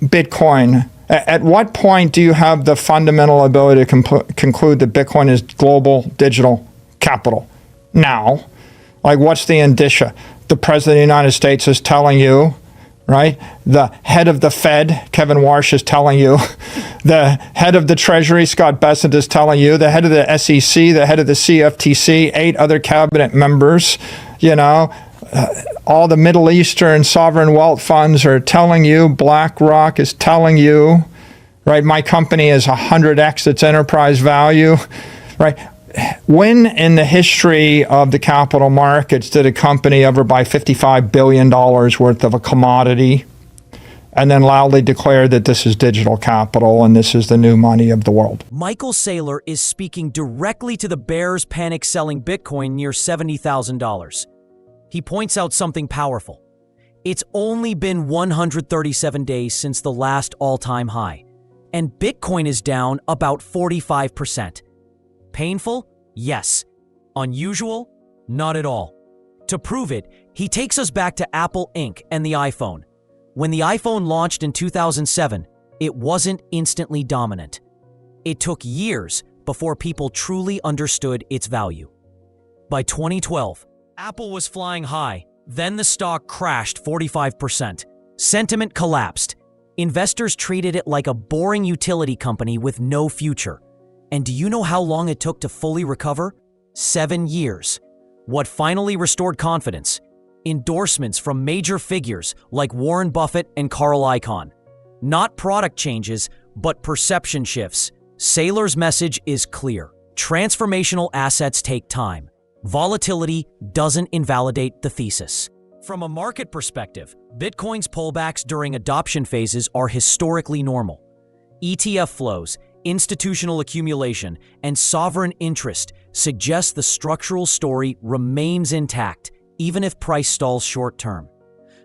Bitcoin, at what point do you have the fundamental ability to conclude that Bitcoin is global digital capital? Now, like what's the indicia? The President of the United States is telling you, right? The head of the Fed, Kevin Warsh, is telling you. The head of the Treasury, Scott Bessent, is telling you. The head of the SEC, the head of the CFTC, 8 other cabinet members, all the Middle Eastern sovereign wealth funds are telling you. BlackRock is telling you, right? My company is 100x its enterprise value, right? When in the history of the capital markets did a company ever buy $55 billion worth of a commodity and then loudly declare that this is digital capital and this is the new money of the world? Michael Saylor is speaking directly to the bears panic selling Bitcoin near $70,000. He points out something powerful. It's only been 137 days since the last all-time high, and Bitcoin is down about 45%. Painful? Yes. Unusual? Not at all. To prove it, he takes us back to Apple Inc. and the iPhone. When the iPhone launched in 2007, it wasn't instantly dominant. It took years before people truly understood its value. By 2012, Apple was flying high. Then the stock crashed 45%. Sentiment collapsed. Investors treated it like a boring utility company with no future. And do you know how long it took to fully recover? 7 years. What finally restored confidence? Endorsements from major figures like Warren Buffett and Carl Icahn. Not product changes, but perception shifts. Saylor's message is clear. Transformational assets take time. Volatility doesn't invalidate the thesis. From a market perspective, Bitcoin's pullbacks during adoption phases are historically normal. ETF flows, institutional accumulation, and sovereign interest suggest the structural story remains intact, even if price stalls short-term.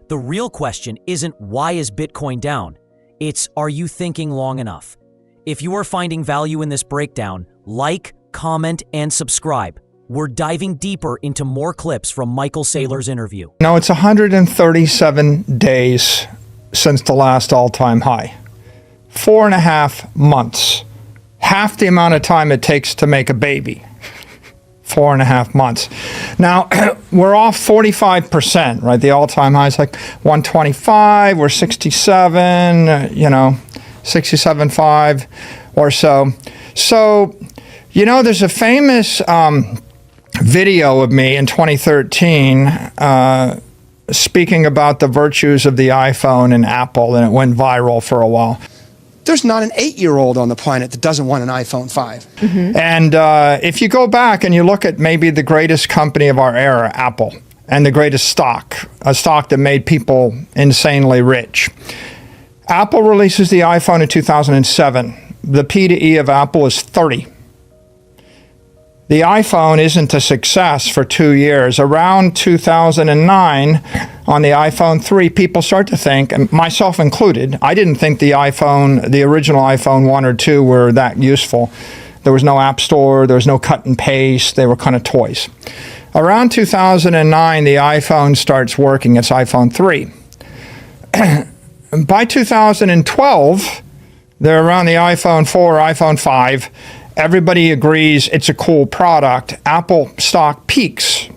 The real question isn't why is Bitcoin down? It's are you thinking long enough? If you are finding value in this breakdown, like, comment, and subscribe. We're diving deeper into more clips from Michael Saylor's interview. No, it's 137 days since the last all-time high. 4.5 months. Half the amount of time it takes to make a baby. 4.5 months. Now, we're off 45%, right? The all-time high is like 125. We're 67, 67.5 or so. So, there's a famous video of me in 2013 speaking about the virtues of the iPhone and Apple, and it went viral for a while. There's not an 8-year-old on the planet that doesn't want an iPhone 5. Mm-hmm. And if you go back and you look at maybe the greatest company of our era, Apple, and the greatest stock, a stock that made people insanely rich. Apple releases the iPhone in 2007. The P to E of Apple is 30. The iPhone isn't a success for 2 years. Around 2009, on the iPhone 3, people start to think, and myself included, I didn't think the original iPhone 1 or 2 were that useful. There was no app store, there was no cut and paste, they were kind of toys. Around 2009, the iPhone starts working, it's iPhone 3. By 2012, they're around the iPhone 4, iPhone 5. Everybody agrees it's a cool product. Apple stock peaks.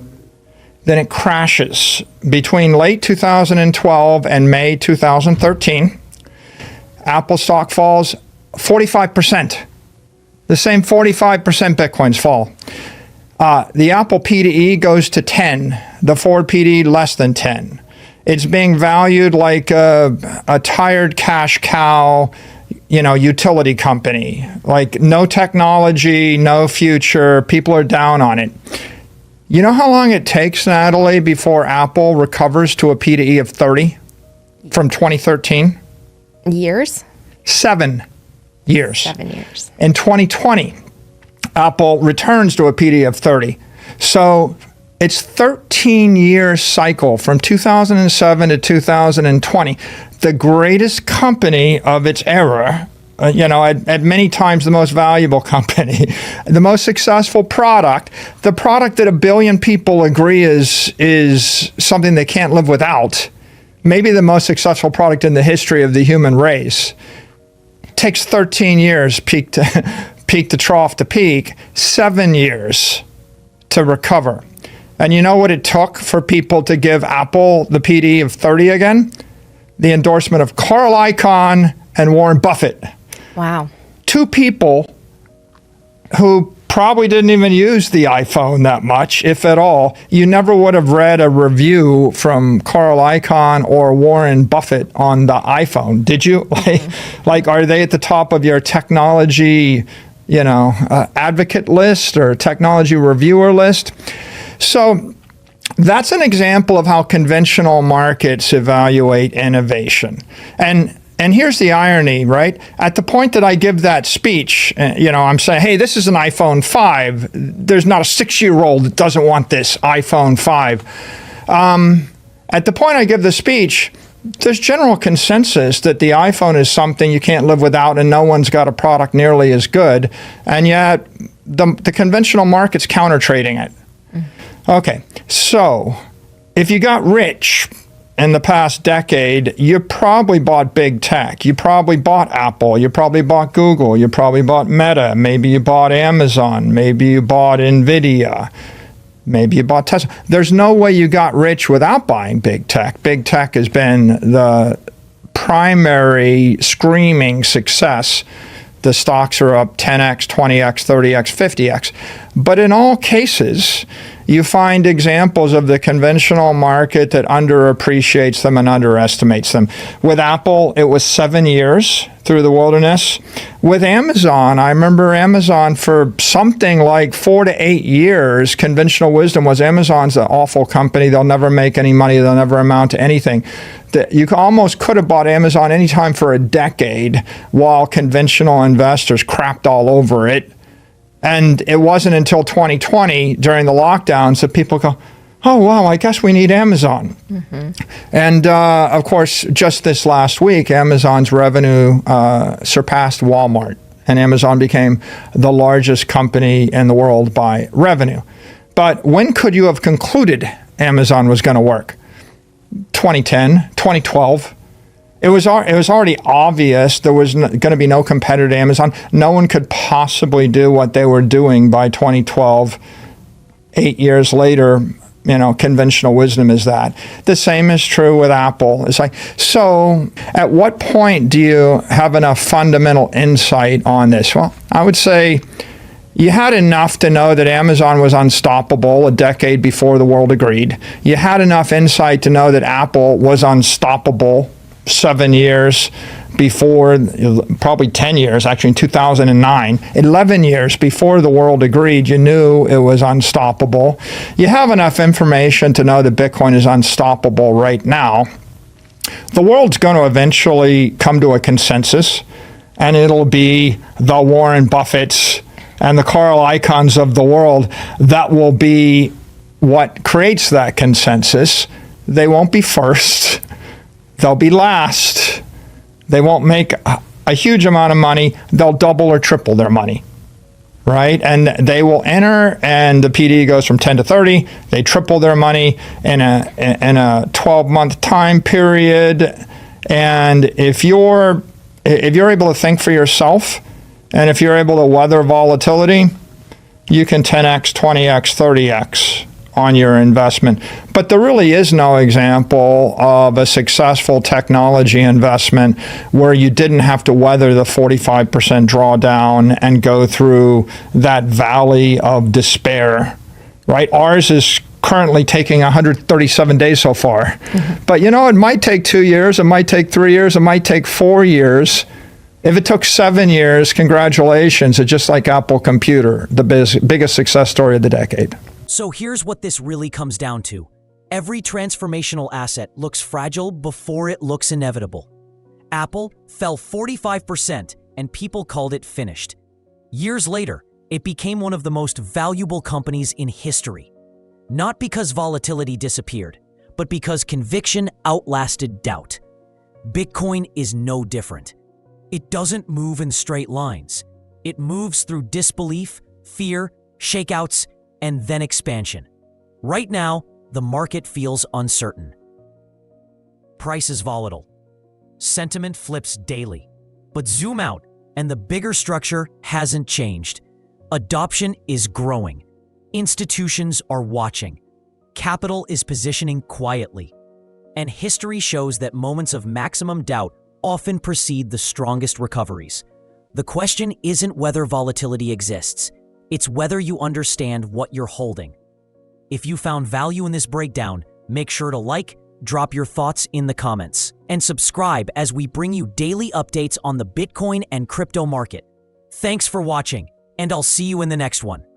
Then it crashes. Between late 2012 and May 2013, Apple stock falls 45%. The same 45% Bitcoins fall. The Apple P to E goes to 10. The Ford P to E less than 10. It's being valued like a tired cash cow, utility company, like no technology, no future, people are down on it. You know how long it takes, Natalie, before Apple recovers to a P to E of 30 from 2013? Years? 7 years. 7 years. In 2020, Apple returns to a P to E of 30. So it's 13-year cycle from 2007 to 2020. The greatest company of its era, at many times the most valuable company, the most successful product, the product that 1 billion people agree is something they can't live without, maybe the most successful product in the history of the human race. Takes 13 years peak to trough to peak, 7 years to recover. And you know what it took for people to give Apple the PD of 30 again? The endorsement of Carl Icahn and Warren Buffett. Wow. Two people who probably didn't even use the iPhone that much, if at all. You never would have read a review from Carl Icahn or Warren Buffett on the iPhone, did you? Like, are they at the top of your technology, advocate list or technology reviewer list? So that's an example of how conventional markets evaluate innovation. And here's the irony, right? At the point that I give that speech, I'm saying, hey, this is an iPhone 5. There's not a 6-year-old that doesn't want this iPhone 5. At the point I give the speech, there's general consensus that the iPhone is something you can't live without, and no one's got a product nearly as good. And yet the conventional market's counter-trading it. Okay, so if you got rich in the past decade, you probably bought big tech. You probably bought Apple. You probably bought Google. You probably bought Meta. Maybe you bought Amazon. Maybe you bought NVIDIA. Maybe you bought Tesla. There's no way you got rich without buying big tech. Big tech has been the primary screaming success. The stocks are up 10x, 20x, 30x, 50x. But in all cases, you find examples of the conventional market that underappreciates them and underestimates them. With Apple, it was 7 years through the wilderness. With Amazon, I remember Amazon for something like 4 to 8 years, conventional wisdom was Amazon's an awful company. They'll never make any money. They'll never amount to anything. You almost could have bought Amazon anytime for a decade while conventional investors crapped all over it. And it wasn't until 2020 during the lockdowns that people go, oh, wow, I guess we need Amazon. And of course, just this last week, Amazon's revenue surpassed Walmart, and Amazon became the largest company in the world by revenue. But when could you have concluded Amazon was going to work? 2010, 2012. It was already obvious there was going to be no competitor to Amazon. No one could possibly do what they were doing by 2012. 8 years later, conventional wisdom is that. The same is true with Apple. It's like, so at what point do you have enough fundamental insight on this? Well, I would say you had enough to know that Amazon was unstoppable a decade before the world agreed. You had enough insight to know that Apple was unstoppable 7 years before, probably 10 years, actually in 2009, 11 years before the world agreed, you knew it was unstoppable. You have enough information to know that Bitcoin is unstoppable right now. The world's going to eventually come to a consensus, and it'll be the Warren Buffetts and the Carl Icahns of the world that will be what creates that consensus. They won't be first. They'll be last. They won't make a huge amount of money. They'll double or triple their money, right? And they will enter, and the PD goes from 10 to 30. They triple their money in a 12-month time period. And if you're able to think for yourself, and if you're able to weather volatility, you can 10x, 20x, 30x on your investment. But there really is no example of a successful technology investment where you didn't have to weather the 45% drawdown and go through that valley of despair, right? Ours is currently taking 137 days so far. But it might take 2 years, it might take 3 years, it might take 4 years. If it took 7 years, congratulations. It's just like Apple Computer, the biggest success story of the decade. So here's what this really comes down to. Every transformational asset looks fragile before it looks inevitable. Apple fell 45% and people called it finished. Years later, it became one of the most valuable companies in history. Not because volatility disappeared, but because conviction outlasted doubt. Bitcoin is no different. It doesn't move in straight lines. It moves through disbelief, fear, shakeouts, and then expansion. Right now, the market feels uncertain. price is volatile. Sentiment flips daily. But zoom out, and the bigger structure hasn't changed. Adoption is growing. Institutions are watching. Capital is positioning quietly. And history shows that moments of maximum doubt often precede the strongest recoveries. The question isn't whether volatility exists. It's whether you understand what you're holding. If you found value in this breakdown, make sure to like, drop your thoughts in the comments, and subscribe as we bring you daily updates on the Bitcoin and crypto market. Thanks for watching, and I'll see you in the next one.